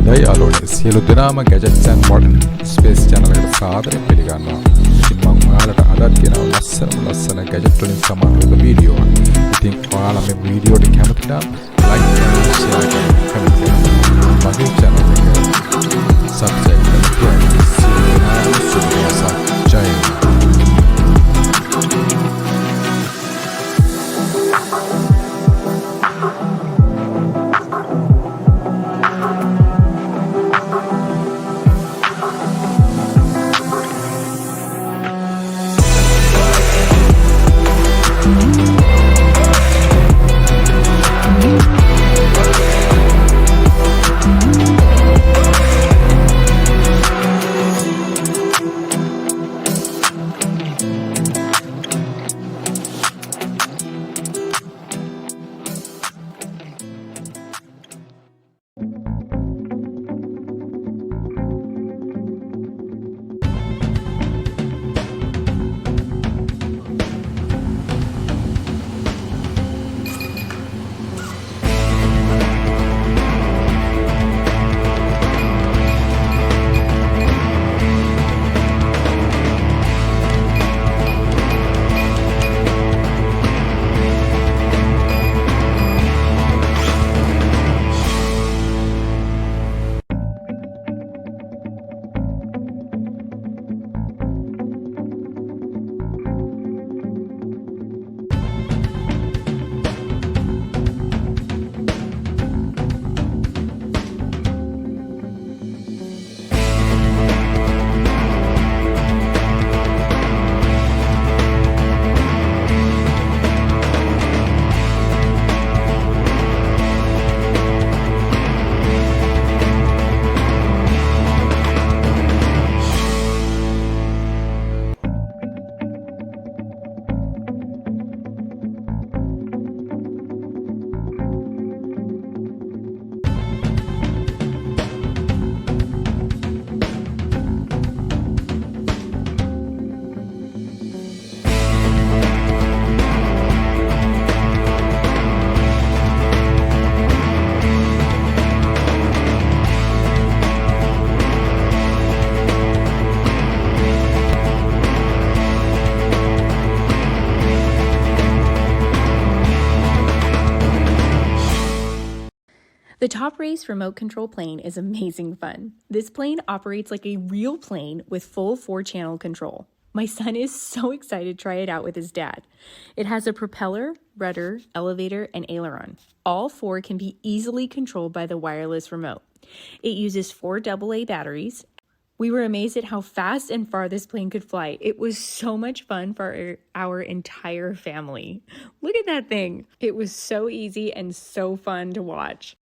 හොඳයි යාළුවනේ සියලු දෙනාම gadgets and modern space channel එකට සාදරයෙන් පිළිගන්නවා. ඉතින් මම ඔයාලට අදත් ගෙනාව ලස්සන gadget වලින් සමාන වීඩියෝ එකක්. ඉතින් ඔයාලා මේ වීඩියෝ එක කැමති නම් like කරන්න, share කරන්න, comment කරන්න. මගේ channel එක subscribe කරන්න. සියලු දෙනාම සුබ දවසක්. ජය වේවා. The top race remote control plane is amazing fun. This plane operates like a real plane with full 4-channel control. My son is so excited to try it out with his dad. It has a propeller, rudder, elevator, and aileron. All 4 can be easily controlled by the wireless remote. It uses 4 AA batteries. We were amazed at how fast and far this plane could fly. It was so much fun for our entire family. Look at that thing. It was so easy and so fun to watch.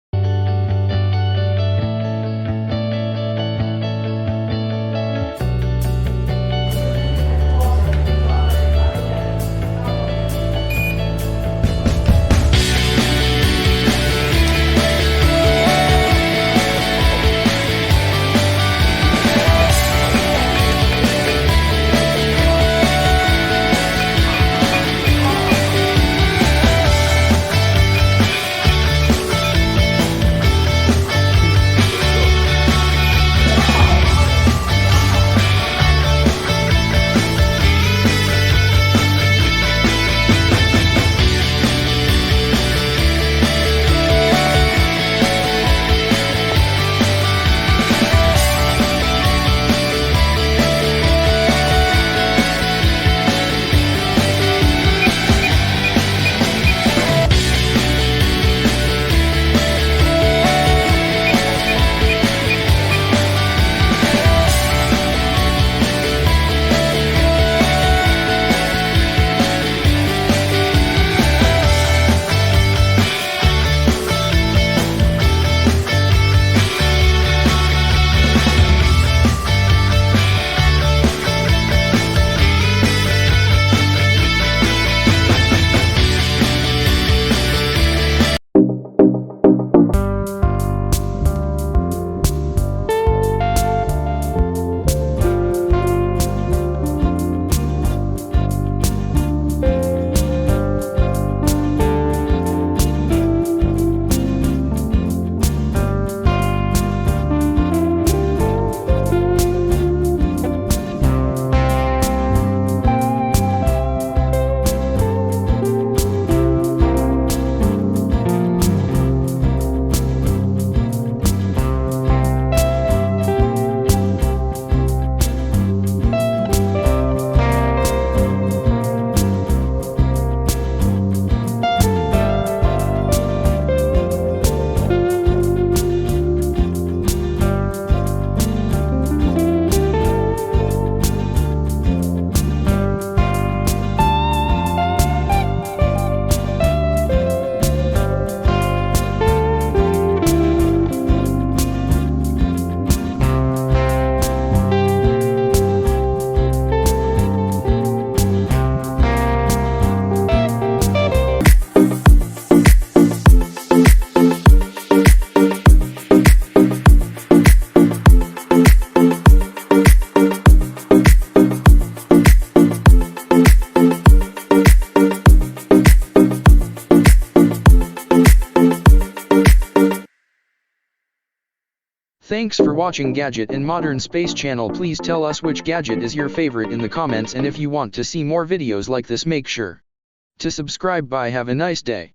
Thanks for watching Gadget and Modern Space channel. Please tell us which gadget is your favorite in the comments, and if you want to see more videos like this, make sure to subscribe. Bye, have a nice day.